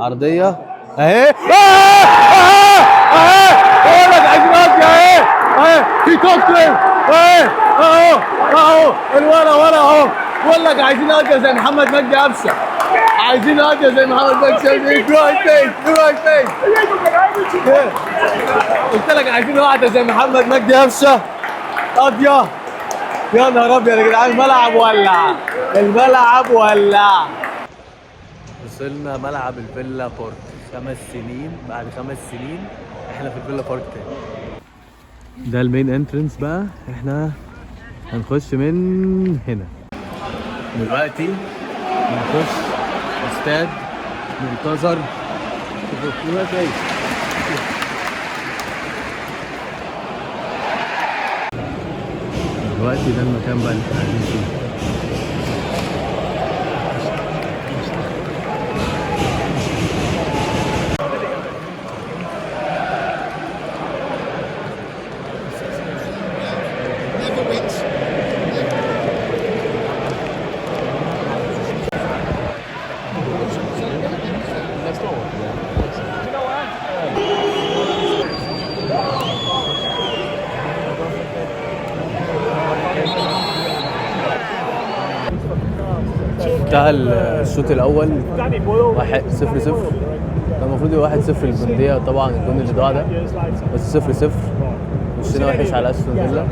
عرضيه اهي بقول لك عايزين نقضي اهي في توكل اهو الورا اهو بقول لك عايزين نقضي زي محمد مجدي قفشه، عايزين نقضي زي محمد مجدي قفشه. قلت لك عايزين واحده زي محمد مجدي قفشه قاضيه. يا نهار ابيض يا جدعان، الملعب ولع. وصلنا ملعب الفيلا بارك 5 سنين، بعد 5 سنين احنا في الفيلا بارك تاني. ده المين انترنس بقى، احنا هنخش من هنا دلوقتي، هنخش استاد منتظر. دلوقتي ده المكان بقى اللي احنا قاعدين فيه. انتهى الشوط الاول 1-0. كان المفروض يبقى 1-0 للبنديه، طبعا الجون اللي ضاع ده، بس 0-0. وشنا وحش على استون فيلا،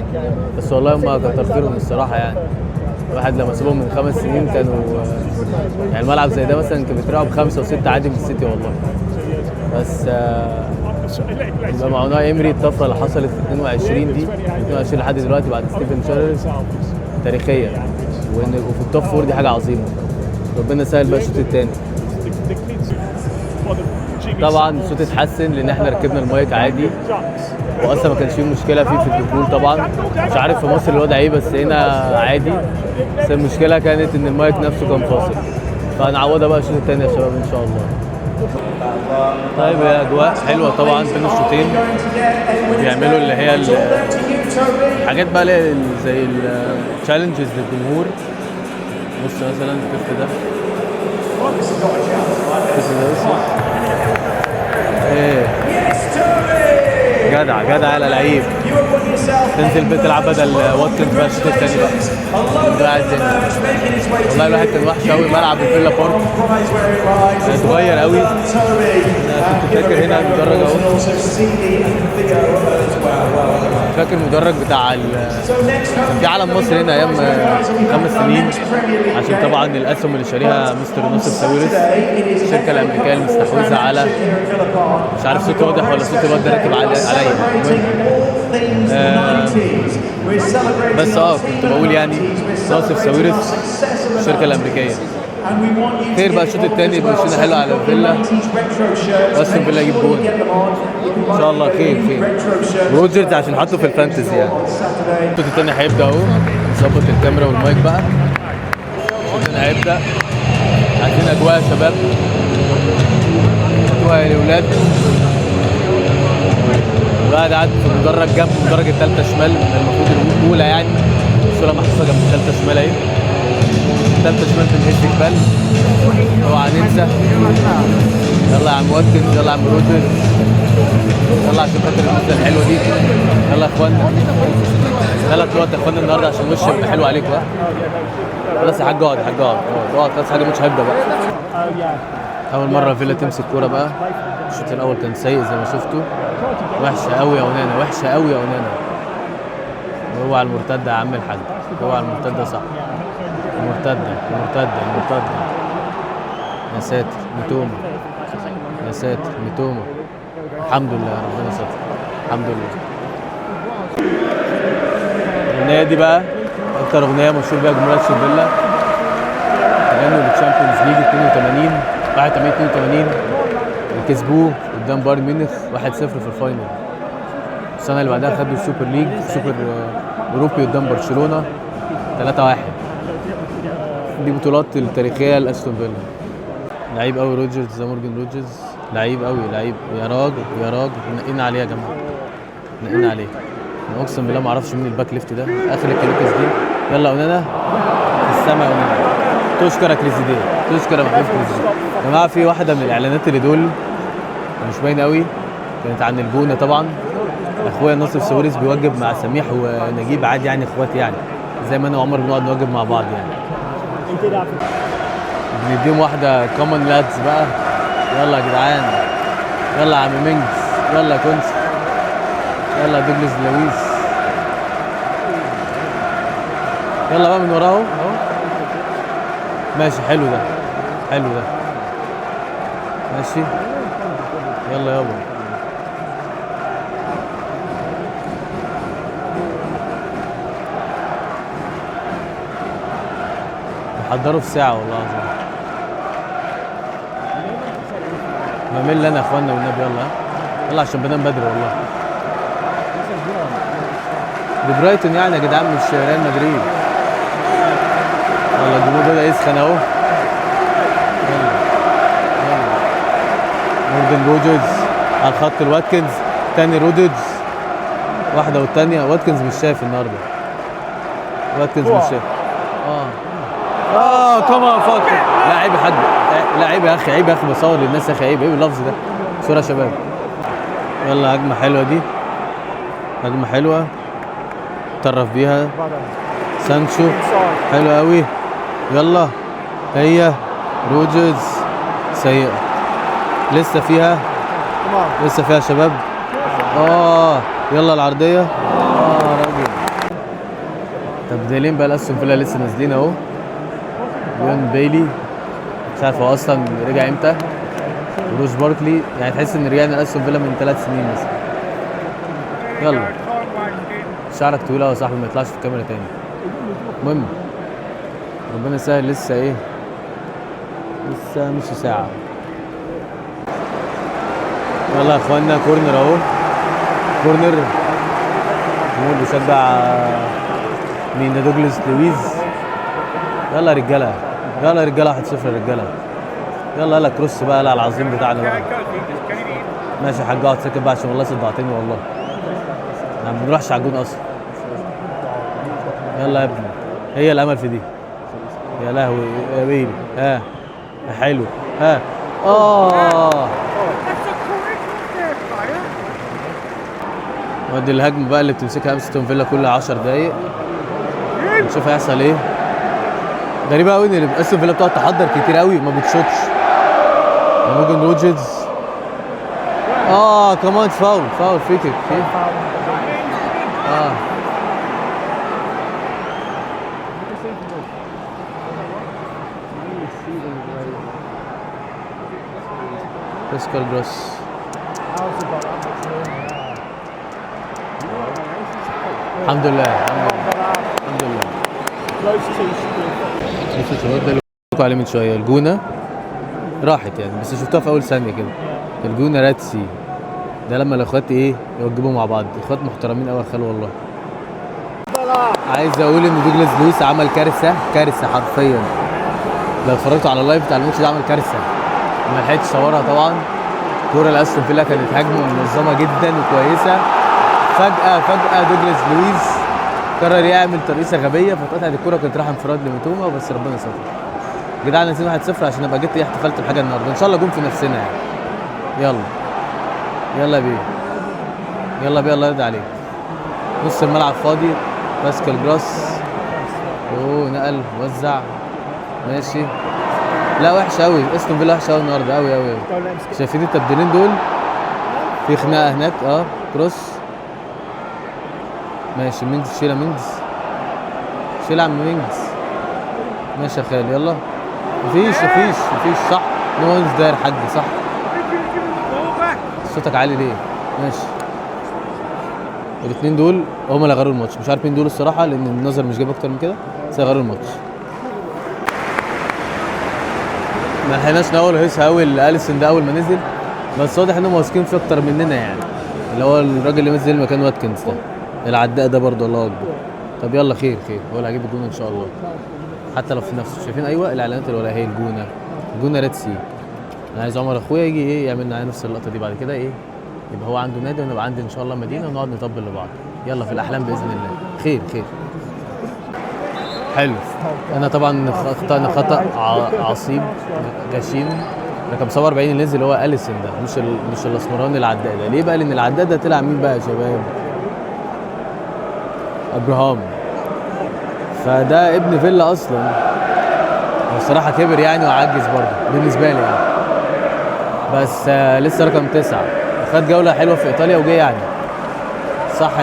بس والله هم كتر خيرهم الصراحه يعني. الواحد لما سيبهم من 5 سنين كانوا يعني الملعب زي ده مثلا كان بيتلعب 5 و6 عادي من السيتي والله. بس يبقى مع اوناي امري الطفره اللي حصلت في 22 دي، 22 لحد دلوقتي بعد ستيفن شيررز تاريخيه، وفي التوب فور دي حاجه عظيمه. ربنا يسهل بقى الشوط الثاني. طبعا الصوت اتحسن لان احنا ركبنا المايك عادي، واصلا ما كانش فيه مشكله فيه في الدخول. طبعا مش عارف في مصر الوضع ايه، بس هنا عادي. بس المشكله كانت ان المايك نفسه كان فاصل، فهنعوضها بقى الشوط الثاني يا شباب ان شاء الله. طيب يا اجواء حلوه طبعا بين الشوطين، بيعملوا اللي هي الحاجات بقى زي التشالنجز للجمهور. بص مثلا الطفل ده ايه جدع على لعيب. تنزل تلعب بدل واتكنز بقى الشوط الثاني بقى. قاعد والله الواحد كان وحش قوي. ملعب الفيلا بارك اتغير قوي. انا كنت فاكر هنا المدرج اهو، فاكر المدرج بتاع كان في علم مصر هنا ايام 5 سنين، عشان طبعا الاسهم اللي شاريها مستر ناصر ساويرس، الشركه الامريكيه المستحوذه على، مش عارف صوتي واضح ولا صوتي الواد ده راكب عليا. بس كنت بقول يعني ناصر ساويرس الشركه الامريكيه. خير بقى الشوط الثاني يبقى وشنا حلو على الفيلا، واستون فيلا يجيب جول ان شاء الله. خير روجرز عشان حطه في الفانتزي يعني. الشوط الثاني هيبدا اهو، نظبط الكاميرا والمايك بقى. الشوط الثاني هيبدا. عايزين اجواء يا شباب، اجواء يا اولاد. الواحد قاعد في المدرج جنب المدرج الثالثه شمال، المفروض الاولى يعني، الصوره محطوطه جنب الثالثه شمال اهي. الثالثه شمال في الهيد جبال، اوعى ننسى. يلا يا عم واتكنز، يلا يا عم روجرز، يلا عشان خاطر المده الحلوه دي. يلا يا اخوانا، 3 نقط يا اخوانا النهارده عشان الوش يبقى حلو عليكم. خلاص يا حاج اقعد خلاص، حاجه مش هيبدا بقى. اول مره فيلا تمسك كوره بقى. الشوط الاول كان سيء زي ما شفتوا، وحشه قوي يا اونانا، وحشه قوي يا اونانا. اوعى المرتده يا عم الحاج، اوعى المرتده صح. المرتده يا ساتر ميتوما. الحمد لله ربنا ستر، الحمد لله. الاغنيه دي بقى اكتر اغنيه مشهور بيها جمهور استون فيلا، غنوا للتشامبيونز ليج 82 كسبوه قدام بايرن ميونخ 1-0 في الفاينل. السنه اللي بعدها خدوا السوبر ليج، سوبر اوروبي قدام برشلونه 3-1. دي بطولات التاريخيه لاستون فيلا. لعيب قوي روجرز، ده مورجان روجرز، لعيب قوي، لعيب. يا راجل نقينا عليه يا جماعه، نقينا عليه. انا اقسم بالله ما اعرفش مين الباك ليفت ده اخر الكلوكس دي. يلا اونانا في السما يا اونانا. تشكر يا كريزيديه، تشكر يا محمود كريزيديه. جماعه في واحده من الاعلانات اللي دول مش باينه قوي، كانت عن الجونه طبعا. اخويا ناصر سويرس بيوجب مع سميح ونجيب عادي يعني اخواتي يعني، زي ما انا وعمر بنقعد نوجب مع بعض يعني. بنديهم واحده كومن لادز بقى. يلا يا جدعان، يلا يا عم مينجز، يلا يا كونس، يلا يا دوجلاس لويس، يلا بقى من وراه اهو. ماشي، حلو ده، حلو ده، ماشي. يلا يابا. بيحضروا في ساعة والله العظيم. بمل انا يا اخوانا والنبي. يلا يلا عشان بنام بدري والله. دي برايتون يعني يا جدعان، مش ريال مدريد. يلا الجمهور بدأ يسخن اهو. يلا يلا. مورجان روجرز على الخط الواتكنز، تاني رودجز، واحدة والتانية. واتكنز مش شايف النهارده. واتكنز مش شايف. كمان فاكر. لا عيب يا حاج، لا عيب يا اخي، عيب يا اخي، بصور للناس يا اخي، عيب اللفظ ده. صورة يا شباب. يلا هجمة حلوة دي، هجمة حلوة طرف بيها سانشو، حلو قوي. يلا هي روجرز سيئة، لسه فيها، لسه فيها شباب. يلا العرضية. راجل. تبديلين بقى الاستون فيلا لسه نازلين اهو. ليون بايلي مش عارف هو اصلا رجع امتى، وروز باركلي. يعني تحس ان رجعنا الاستون فيلا من 3 سنين مثلا. يلا شعرك طويل قوي يا صاحبي، ما يطلعش في الكاميرا تاني. المهم ربنا يسهل. لسه ايه، لسه نص ساعة. يلا يا اخوانا كورنر اهو، كورنر. جمهور بيشجع مين ده؟ دوجلاس لويز. يلا يا رجاله، يلا يا رجاله، 1-0 يا رجاله. يلا يلا كروس بقى، لا العظيم بتاعنا بقى. ماشي يا حاج، اقعد ساكت بقى عشان والله صدعتني والله. احنا ما بنروحش على الجون اصلا. يلا يا ابني، هي الامل في دي. يا لهوي يا بيبي. حلو. ودي الهجمه بقى اللي بتمسكها استون فيلا كل 10 دقايق. نشوف هيحصل ايه. غريبه قوي ان استون فيلا بتقعد تحضر كتير قوي ما بتشوطش. مورجان روجرز. كمان فاول، فاول فري كيك. باسكال جروس. الحمد لله، الحمد لله. شوفوا الشباب ده اللي قلت عليه من شويه، الجونه راحت يعني، بس شفتها في اول ثانيه كده. الجونه راتسي ده لما الاخوات يوجبوا مع بعض. اخوات محترمين قوي يا خالو والله. عايز اقول ان دوجلاس لويس عمل كارثه، كارثه حرفيا. لو اتفرجتوا على اللايف بتاع الماتش ده عمل كارثه، ما لحقتش اصورها طبعا. كوره لاستون فيلا كانت هجمه منظمه جدا وكويسه. فجاه دوجلاس لويس قرر يعمل ترقيصه غبيه، فاتقطعت الكوره، كانت رايحه انفراد لميتوما، بس ربنا ستر. يا جدعان نازلين 1-0 عشان ابقى جيت احتفلت بحاجه النهارده ان شاء الله. جون في نفسنا يعني. يلا يلا بيه، يلا بيه، الله يرضى عليك. نص الملعب فاضي. باسكال جروس. نقل وزع. ماشي. لا وحشه قوي استون فيلا، وحشه قوي النهارده قوي قوي قوي. شايفين التبديلين دول؟ في خناقه هناك. كروس. ماشي مينجز، شيل مينجز، شيل عم مينجز. ماشي يا خالي. يلا مفيش صح. نو وانز داير حد صح. صوتك عالي ليه؟ ماشي. الاثنين دول هما اللي غيروا الماتش، مش عارف مين دول الصراحه لان النظر مش جايب اكتر من كده، بس غيروا الماتش. ما لحقناش نقول هيس هاول اليسون ده اول ما نزل، بس واضح انهم واثقين فيه اكتر مننا يعني. اللي هو الراجل اللي نزل مكان واتكنز ده، العداء ده برضه، الله اكبر. طب يلا خير خير، هو اللي هيجيب الجون ان شاء الله. حتى لو في نفسه. شايفين الاعلانات اللي ولا هي الجونه ريد سي. انا عايز عمر اخويا يجي يعمل معايا نفس اللقطه دي بعد كده يبقى هو عنده نادي وانا يبقى عندي ان شاء الله مدينه ونقعد نطبل لبعض. يلا في الاحلام باذن الله. خير خير. حلو. انا طبعا اخطأنا خطأ عصيب غشيم. انا كان مصور بعيني اللي نزل هو اليسون ده، مش الاسمراني العداد ده. ليه بقى؟ لان العداد ده طلع مين بقى يا شباب؟ ابراهام. فده ابن فيلا اصلا. هو الصراحه كبر يعني وعجز برضه بالنسبه لي يعني. بس لسه رقم 9. خد جوله حلوه في ايطاليا وجه يعني. صح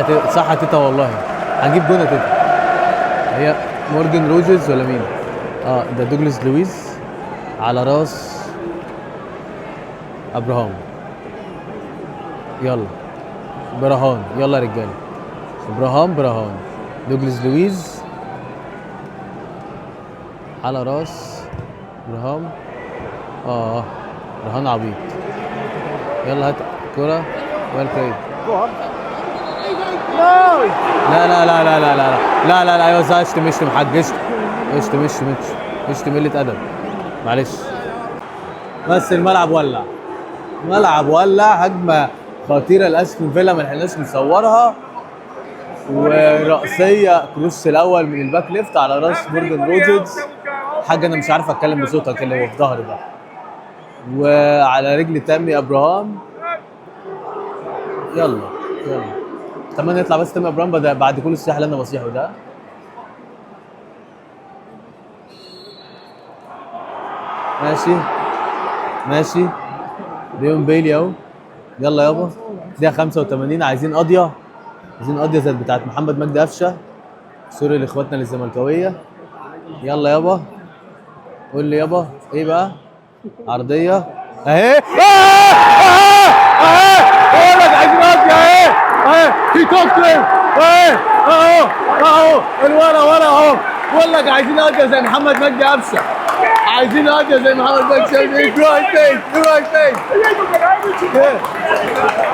يا تيتا والله. هنجيب جون يا تيتا. هي مورجان روجرز ولا مين؟ ده دوجلاس لويس على راس ابراهام. يلا برهان، يلا يا رجاله. برهان دوجلاس لويس على راس برهان. برهان عبيط. يلا هات كرة والكيد. لا لا لا لا لا لا لا لا لا. ايوه اشتم حاج، اشتم قلة ادب، معلش. بس الملعب ولع، هجمة خطيرة لاستون فيلا ما لحقناش نصورها، ورأسية كروس الاول من الباك ليفت على راس مورجان روجرز. حاجة انا مش عارف اتكلم بصوتك اللي هو في ظهري ده، وعلى رجل تامي ابراهام. يلا اتمنى يطلع بس تامي ابراهام بعد كل السياح اللي انا بصيحه ده. ماشي ليون بيلي اهو. يلا يابا دقيقة 85. عايزين قضية زي بتاعت محمد مجدي قفشه. سوري لاخواتنا الزملكاويه. يلا يابا قول لي يابا ايه بقى؟ عرضية اهي. بقول لك عايزين قضية اهي. في توكل اهو الورا اهو. بقول لك عايزين قضية زي محمد مجدي قفشه.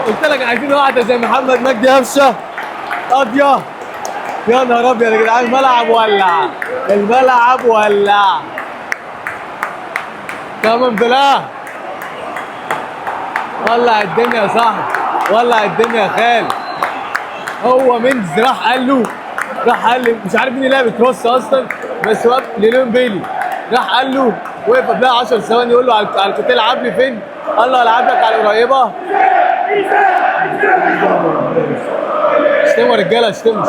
قلت لك عايزين واحدة زي محمد مجدي قفشه قاضية. يا نهار ابيض يا جدعان، الملعب ولع. كمان بالله ولع الدنيا يا صاحبي، ولع الدنيا يا خال. هو ميندز راح قال لي مش عارف مين اللي لعب كروس اصلا، بس وقف لليون بيلي. راح قال له وقف قبلها 10 ثواني يقول له على كنت تلعب لي فين؟ قال له العب لك على القريبه. اشتموا يا رجاله، اشتموا.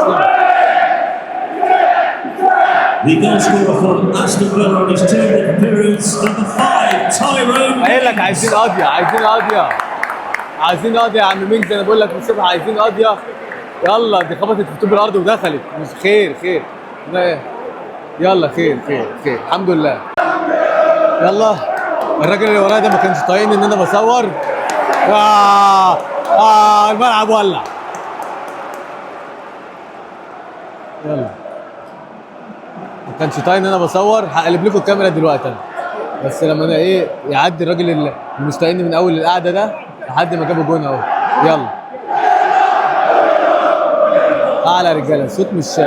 The goal scorer for Aston Villa on his two appearance, number 5, Tyrone. قايل لك عايزين قضيه يا عم مينز. انا بقول لك من الصبح عايزين قضيه. يلا دي خبطت في طوب الارض ودخلت. مش خير. يلا خير الحمد لله. يلا الراجل اللي ورايا ده ما كانش طايقني ان انا بصور. الملعب ولع. يلا ما كانش طايق ان انا بصور. هقلب لكم الكاميرا دلوقتي انا، بس لما انا يعدي الراجل اللي مش طايقني من اول القعده ده لحد ما جابوا جون اهو. يلا اعلى يا رجاله. الصوت مش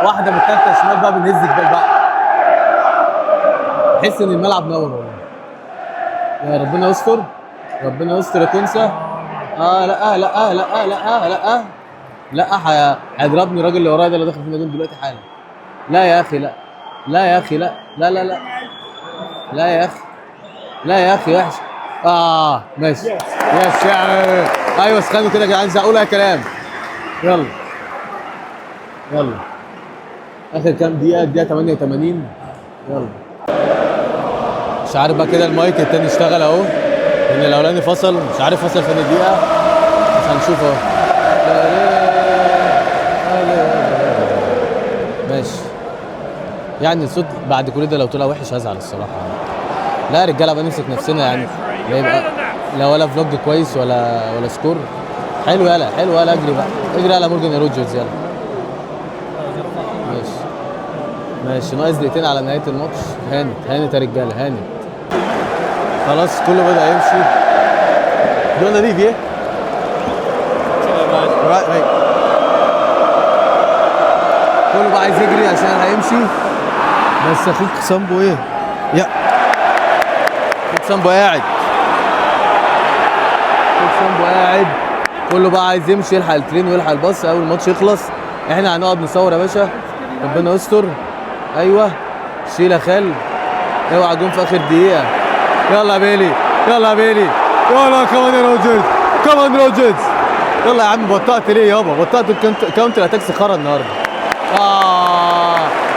واحده من الثالثه شمال بقى بنهز جبال بقى. تحس ان الملعب نور والله. يا ربنا يستر يا تنسى. لا هيضربني الراجل اللي ورايا ده اللي داخل فينا جون دلوقتي حالا. لا يا اخي وحش. ماشي يا شعر. ايوه اسخنوا كده يا جدعان، زقوا يا كلام. يلا اخر كام دقيقه؟ الدقيقه 88. يلا مش عارف بقى كده المايك التاني اشتغل اهو، لان الاولاني فصل. مش عارف فصل فين الدقيقه، بس هنشوف اهو. ماشي يعني الصوت بعد كل ده لو طلع وحش هزعل الصراحه. لا يا رجاله بقى نمسك نفسنا يعني. لا يبقى لا ولا فلوج كويس ولا سكور حلو. يلا اجري على مورجان روجرز. يلا ماشي ناقص دقيقتين على نهايه الماتش. هانت يا رجاله، هانت. خلاص كله بدأ يمشي. جونا دي جه. كله بقى عايز يجري عشان هيمشي. بس اخوك سامبو اخوك سامبو قاعد. كله بقى عايز يمشي، يلحق الترين ويلحق الباص اول الماتش يخلص. احنا هنقعد نصور يا باشا. ربنا يستر. ايوه شيل يا خال. اوعى جون في اخر دقيقه. يلا يا بيلي، يلا يا بيلي، يلا كمان يا روجرز، كمان روجرز. يلا يا عم بطأت ليه يابا؟ بطأت الكاونتر اتاكس خرا النهارده.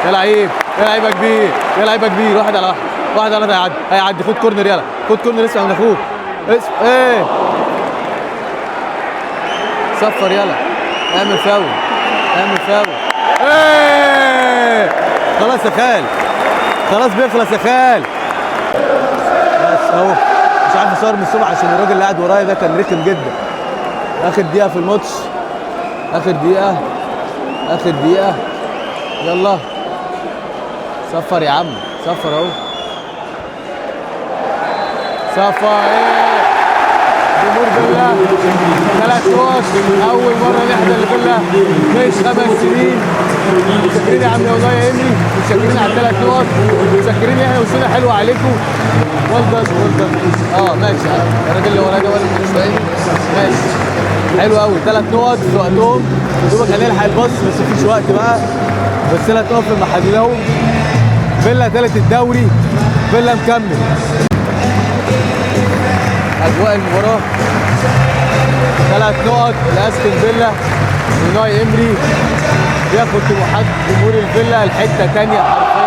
يا لعيب، يا لعيبه كبير، يا لعيبه كبير. واحد على واحد، واحد على واحد. هيعدي. خد كورنر يلا، خد كورنر. اسمع من اخوك. ايه صفر يلا. اعمل فاول، اعمل فاول. ايه خلاص يا خال، خلاص بيخلص يا خال. بس اهو مش عارف اصور من الصبح عشان الراجل اللي قاعد ورايا ده كان رخم جدا. اخر دقيقة في الماتش، اخر دقيقة، اخر دقيقة. يلا صفر يا عم، صفر اهو، صفر. ايه جمهور فيلا 3 نقط، اول مرة نحضر لفيلا مش 5 سنين. متشكرين يا عم يا والله يا امري، متشكرين على 3 نقط، متشكرين احنا وصلنا حلو عليكم. والدن والدن. ماشي الراجل اللي ورايا ده ولا مش فاهم. ماشي حلو قوي. 3 نقط في وقتهم، دوبك هنلحق الباص بس مفيش وقت بقى. بس 3 نقط في محلهم. فيلا تالت الدوري، فيلا مكمل. اجواء المباراه 3 نقط لاستون فيلا. وناي امري بياخد طموحات جمهور الفيلا لحته ثانيه حرفيا.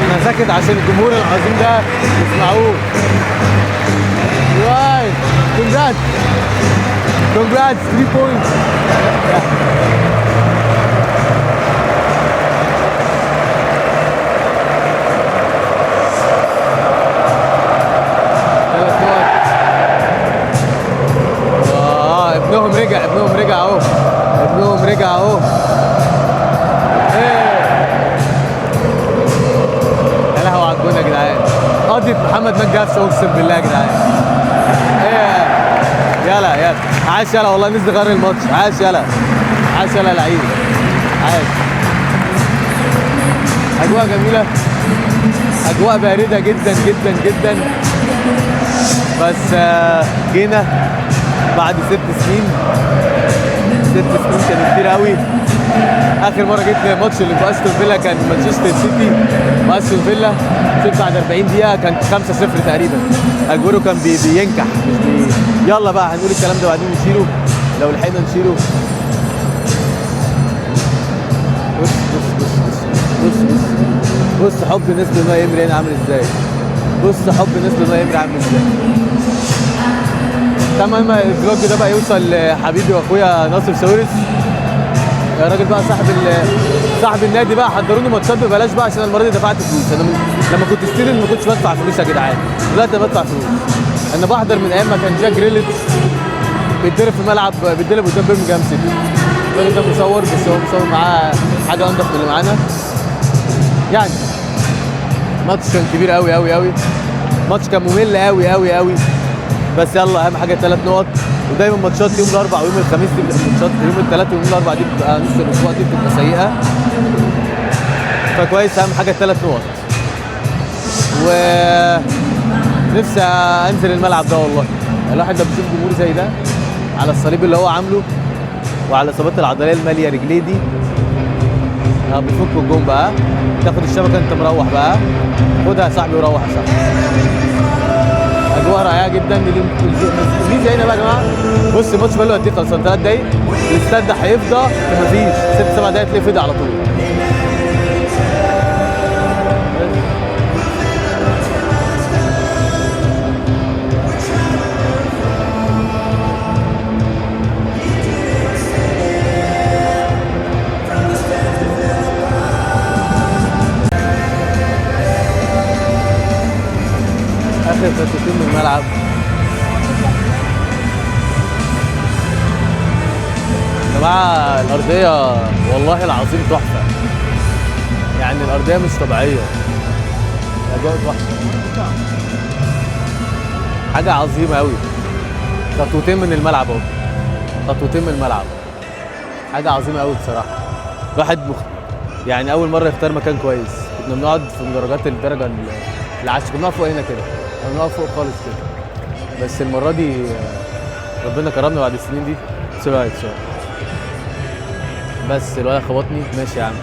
انا ساكت عشان الجمهور العظيم ده يسمعوه. واي كونجراتس، كونجراتس 3 بوينتس. ابنهم رجع، ابنهم رجع اهو، ابنهم رجع اهو. يا لهوي على الجون يا جدعان. قضية محمد مجدي قفشه اقسم بالله يا جدعان. ايه يلا يلا عاش يلا والله نزل غير الماتش. عاش يلا، عاش يلا لعيب، عاش. اجواء جميله، اجواء بارده جدا جدا جدا. بس جينا بعد 6 سنين. 6 سنين كان كتير قوي. اخر مره جيت ماتش اللي في استون فيلا كان مانشستر سيتي واستون فيلا. شفت بعد 40 دقيقه كانت 5-0 تقريبا. اجويرو كان بينكح مش يلا بقى هنقول الكلام ده بعدين نشيله لو لحقنا نشيله. بص بص بص بص بص بص حب الناس لناي امري هنا عامل ازاي. بص حب الناس لناي امري عامل ازاي. تمام الفلوج ده بقى يوصل لحبيبي واخويا ناصر ساويرس. يا راجل بقى صاحب النادي بقى حضروني ماتشات ببلاش بقى عشان المره دي دفعت فلوس. انا لما كنت ستودنت ما كنتش بدفع فلوس يا جدعان، دلوقتي انا بدفع فلوس. انا بحضر من ايام ما كان جاك جريليتش بيتضرب في ملعب، بيتضرب قدام بيرمنجهام سيتي. الراجل ده مصور بس هو مصور معاه حاجه انضف من اللي معانا. يعني ماتش كان كبير قوي قوي قوي، ماتش كان ممل قوي قوي قوي. بس يلا اهم حاجه 3 نقط. ودايما ماتشات يوم الاربعاء ويوم الخميس دي ماتشات، يوم الثلاث ويوم الاربعاء دي بتبقى نص الاسبوع دي بتبقى سيئه. فكويس اهم حاجه 3 نقط. ونفسي انزل الملعب ده والله. الواحد لما بيشوف جمهور زي ده على الصليب اللي هو عامله وعلى الاصابات العضليه الماليه رجليه دي بتفك الجون بقى. تاخد الشبكه انت مروح بقى، خدها يا صاحبي وروح يا صاحبي. اجواء رائعه جدا. الميزه هنا بقى يا جماعه، بص الماتش بقى له قد ايه خلصان 3 دقايق. الاستاد ده هيفضى مفيش 6-7 دقايق تلاقيه فضي على طول. اخر فتتين من الملعب. يا جماعه الارضيه والله العظيم تحفه، يعني الارضيه مش طبيعيه. الاجواء تحفه، حاجه عظيمه قوي. خطوتين من الملعب اهو، خطوتين من الملعب، حاجه عظيمه قوي بصراحه. الواحد يعني اول مره يختار مكان كويس. كنا بنقعد في مدرجات الدرجه العاشره، كنا بنقعد فوق هنا كده، كنا بنقعد فوق خالص كده. بس المره دي ربنا كرمنا بعد السنين دي. سرعت شويه بس الولد خبطني. ماشي يا عم،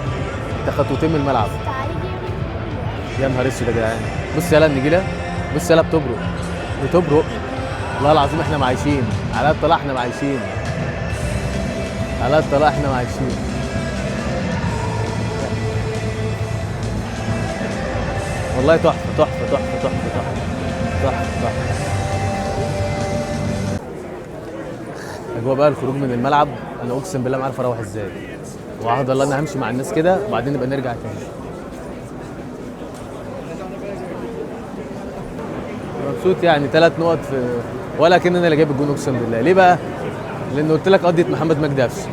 انت خطوتين من الملعب. يا نهار اسود يا جدعان. بص يالا النجيله، بص يالا بتبرق. والله العظيم احنا معايشين على الطلاق، احنا معايشين على الطلاق، احنا معايشين. والله تحفه تحفه تحفه تحفه تحفه تحفه. اجواء بقى الخروج من الملعب، انا اقسم بالله ما عارف اروح ازاي. وعهد الله انا همشي مع الناس كده وبعدين نبقى نرجع تاني. مبسوط يعني 3 نقط في ولا كأن انا اللي جايب الجون اقسم بالله. ليه بقى؟ لان قلت لك قضيه محمد مجدي قفشه،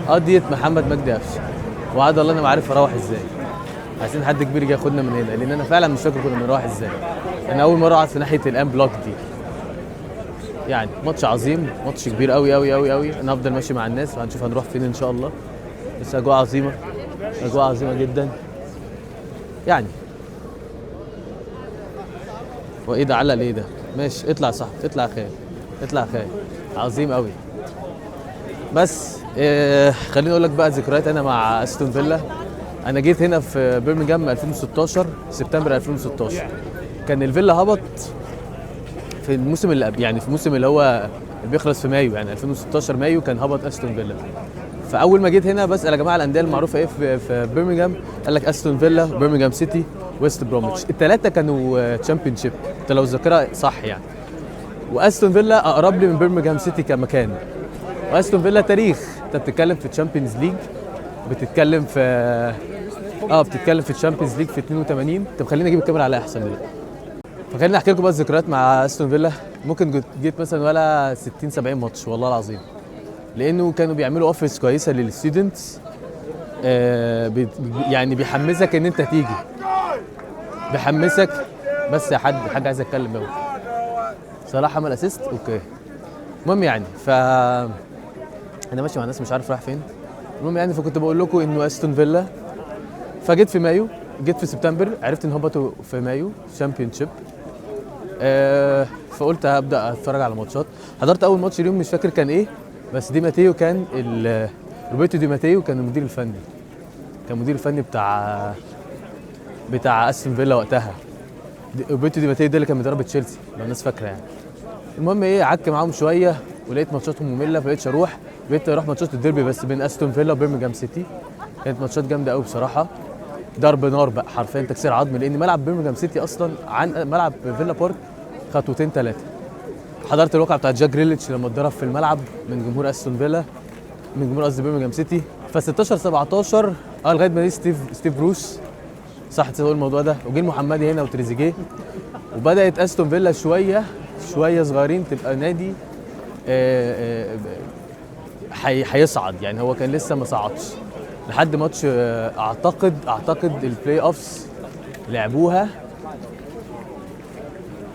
قضيه محمد مجدي قفشه. وعد الله انا ما عارف اروح ازاي. عايزين حد كبير يجي ياخدنا من هنا، لان انا فعلا مش فاكر كنا بنروح ازاي. انا اول مره اقعد في ناحيه الان بلوك دي. يعني ماتش عظيم، ماتش كبير قوي قوي قوي قوي. انا هفضل ماشي مع الناس وهنشوف هنروح فين ان شاء الله. بس اجواء عظيمه، اجواء عظيمه جدا يعني. وايه ده علق ليه ده؟ ماشي اطلع صح، اطلع خير، اطلع خير. عظيم قوي. بس خليني اقول لك بقى ذكريات انا مع استون فيلا. انا جيت هنا في برمنجهام 2016 سبتمبر 2016. كان الفيلا هبط في الموسم اللي قبل، يعني في الموسم اللي هو اللي بيخلص في مايو، يعني 2016 مايو كان هبط استون فيلا. فاول ما جيت هنا بسال يا جماعه الانديه المعروفه ايه في برمنجهام، قال لك استون فيلا، برمنجهام سيتي، ويست بروميتش. الثلاثه كانوا تشامبيون شيب، انت لو الذاكره صح يعني. واستون فيلا اقرب لي من برمنجهام سيتي كمكان. واستون فيلا تاريخ، انت بتتكلم في تشامبيونز ليج، بتتكلم في بتتكلم في الشامبيونز ليج في 82. طب خليني اجيب الكاميرا عليها احسن دلوقتي. فخليني احكي لكم بقى الذكريات مع استون فيلا. ممكن جيت مثلا ولا 60 70 ماتش والله العظيم، لانه كانوا بيعملوا اوفرز كويسه للستودنتس. يعني بيحمسك ان انت تيجي، بيحمسك. بس يا حد عايز اتكلم قوي. صلاح عمل اسيست اوكي. المهم يعني انا ماشي مع الناس مش عارف رايح فين. المهم يعني فكنت بقول لكم انه استون فيلا. فجيت في مايو، جيت في سبتمبر، عرفت ان هبطوا في مايو شامبيون شيب. فقلت هبدا اتفرج على ماتشات. حضرت اول ماتش اليوم مش فاكر كان ايه، بس دي ماتيو كان روبرتو دي ماتيو كان المدير الفني، كان المدير الفني بتاع استون فيلا وقتها. روبرتو دي ماتيو ده اللي كان بيدرب تشيلسي لو الناس فاكره يعني. المهم ايه، عك معاهم شويه ولقيت ماتشاتهم ممله فبقيتش اروح. بقيت اروح ماتشات الديربي بس بين استون فيلا وبرمنجهام سيتي. كانت ماتشات جامده قوي بصراحه، ضرب نار بقى حرفيا، تكسير عظم. لان ملعب برمنجهام سيتي اصلا عن ملعب فيلا بارك خطوتين ثلاثه. حضرت الواقعه بتاعت جاك جريليتش لما اتضرب في الملعب من جمهور استون فيلا، من جمهور قصدي برمنجهام سيتي. ف 16 17 لغايه ما ستيف بروس، صح تقول الموضوع ده، وجيل محمدي هنا وتريزيجيه. وبدات استون فيلا شويه صغيرين تبقى نادي هيصعد. يعني هو كان لسه ما صعدش لحد ماتش اعتقد البلاي اوفس لعبوها.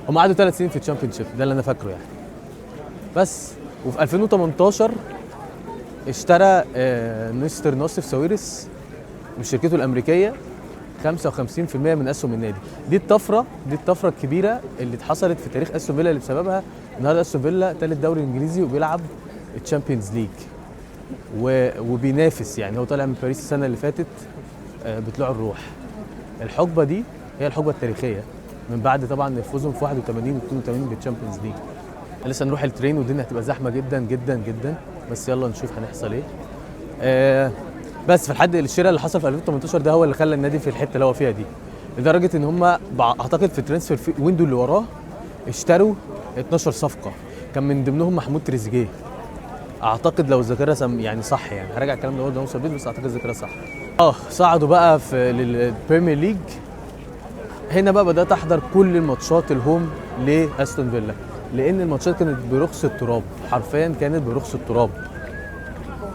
هم قعدوا 3 سنين في الشامبيون شيب، ده اللي انا فاكره يعني. بس وفي 2018 اشترى مستر ناصف ساويرس من شركته الامريكيه 55% من اسهم النادي. دي الطفره الكبيره اللي اتحصلت في تاريخ استون فيلا، اللي بسببها النهارده استون فيلا ثالث دوري انجليزي وبيلعب الشامبيونز ليج وبينافس. يعني هو طالع من باريس السنه اللي فاتت بطلوع الروح. الحقبه دي هي الحقبه التاريخيه من بعد طبعا فوزهم في 81 و82 بالشامبيونز ليج. لسه نروح الترين والدنيا هتبقى زحمه جدا جدا جدا، بس يلا نشوف هنحصل ايه. بس في الحد الشراء اللي حصل في 2018 ده هو اللي خلى النادي في الحته اللي هو فيها دي، لدرجه ان هم اعتقد في الترانسفير ويندو اللي وراه اشتروا 12 صفقه، كان من ضمنهم محمود تريزيجيه. اعتقد لو الذاكره يعني صح، يعني هراجع الكلام ده هو نوصل بيه، بس اعتقد الذاكره صح. صعدوا بقى في للبريمير ليج. هنا بقى بدات احضر كل الماتشات الهوم لاستون فيلا، لان الماتشات كانت برخص التراب، حرفيا كانت برخص التراب.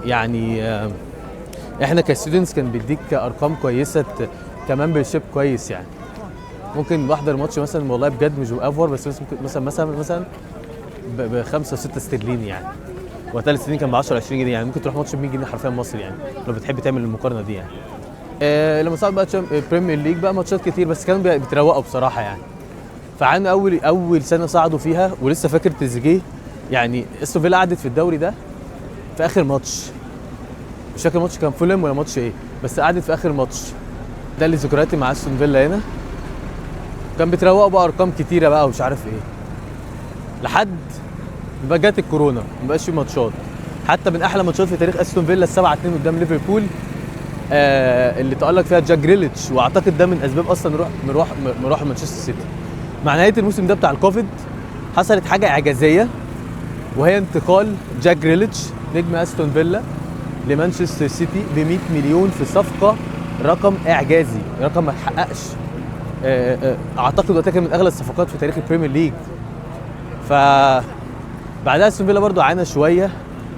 يعني احنا كستودنتس كان بيديك ارقام كويسه، كمان بالشيب كويس يعني. ممكن بحضر ماتش مثلا والله بجد مش بافور، بس ممكن مثلا ب 5 و6 استرليني يعني. وثلاث سنين كان ب 10 20 جنيه، يعني ممكن تروح ماتش ب 100 جنيه حرفيا مصري يعني، لو بتحب تعمل المقارنه دي يعني. لما صعد بقى بريمير ليج بقى ماتشات كتير، بس كانوا بيتروقوا بصراحه يعني. فعنا اول سنه صعدوا فيها، ولسه فاكر تريزيجيه يعني استون فيلا قعدت في الدوري ده في اخر ماتش، مش فاكر ماتش كان فولم ولا ماتش ايه، بس قعدت في اخر ماتش. ده اللي ذكرياتي مع استون فيلا هنا. كان بيتروقوا بقى ارقام كتيره بقى ومش عارف ايه، لحد ما جت الكورونا مبقاش في ماتشات. حتى من احلى ماتشات في تاريخ استون فيلا 7-2 قدام ليفربول اللي تألق فيها جاك جريليتش، واعتقد ده من اسباب اصلا مروح مانشستر سيتي. مع نهايه الموسم ده بتاع الكوفيد حصلت حاجه اعجازيه، وهي انتقال جاك جريليتش نجم استون فيلا لمانشستر سيتي ب 100 مليون في صفقه، رقم اعجازي، رقم ما اتحققش. اعتقد وقتها كان من اغلى الصفقات في تاريخ البريمير ليج. ف بعدها استون فيلا برضو عانى شويه،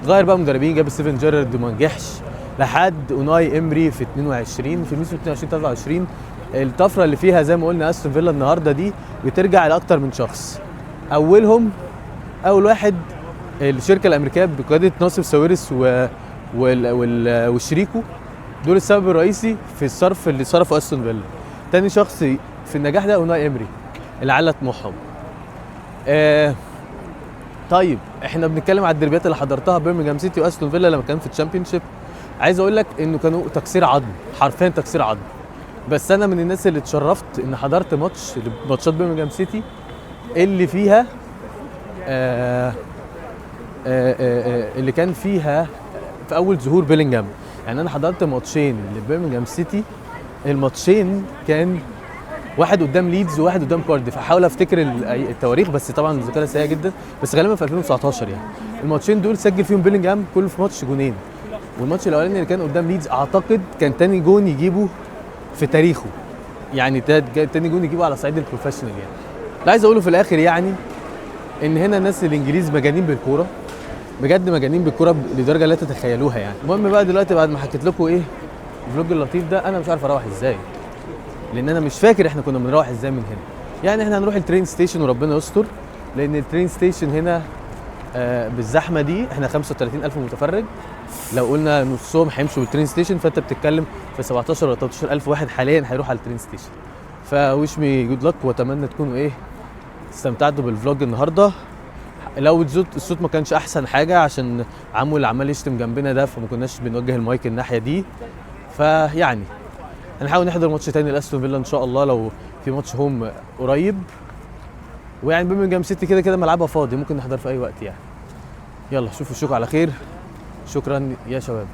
غير بقى مدربين، جاب ستيفن جيرارد وما نجحش، لحد اوناي امري في 22 في الموسم 22 الطفره اللي فيها زي ما قلنا استون فيلا النهارده دي بترجع لاكتر من شخص. اول واحد الشركه الامريكيه بقياده ناصر ساويرس وشريكه، دول السبب الرئيسي في الصرف اللي صرفه استون فيلا. تاني شخص في النجاح ده اوناي امري اللي على طموحهم. طيب احنا بنتكلم على الدربيات اللي حضرتها برمنجهام سيتي واستون فيلا لما كان في الشامبيونشيب. عايز اقول لك انه كانوا تكسير عظم، حرفيا تكسير عظم. بس انا من الناس اللي اتشرفت ان حضرت ماتشات برمنجهام سيتي اللي فيها اللي كان فيها في اول ظهور بيلينجهام. يعني انا حضرت ماتشين لبرمنجهام سيتي، الماتشين كان واحد قدام ليدز وواحد قدام كارديف. احاول افتكر التواريخ بس طبعا الذاكره سيئه جدا، بس غالبا في 2019 يعني. الماتشين دول سجل فيهم بيلينجهام كل في ماتش جونين، والماتش الاولاني اللي كان قدام ليدز اعتقد كان تاني جون يجيبه في تاريخه، يعني تاني جون يجيبه على صعيد البروفيشنال يعني. اللي عايز اقوله في الاخر يعني ان هنا الناس الانجليز مجانين بالكوره، بجد مجانين بالكوره لدرجه لا تتخيلوها يعني. المهم بقى دلوقتي بعد ما حكيت لكم ايه الفلوج اللطيف ده، انا مش عارف اروح ازاي، لان انا مش فاكر احنا كنا بنروح ازاي من هنا. يعني احنا هنروح الترين ستيشن وربنا يستر، لان الترين ستيشن هنا بالزحمه دي احنا 35,000 متفرج، لو قلنا نصهم هيمشوا بالترين ستيشن فانت بتتكلم في 17 ولا 13,000 واحد حاليا هيروح على الترين ستيشن. فويش مي جود لك، واتمنى تكونوا استمتعتوا بالفلوج النهارده. لو الصوت ما كانش احسن حاجه عشان عمو اللي عمال يشتم جنبنا ده، فما كناش بنوجه المايك الناحيه دي. فيعني هنحاول نحضر ماتش تاني لاستون فيلا ان شاء الله لو في ماتش هوم قريب. ويعني برمنجهام سيتي كده كده ملعبها فاضي، ممكن نحضر في اي وقت يعني. يلا اشوفوا الشوك على خير، شكرا يا شباب.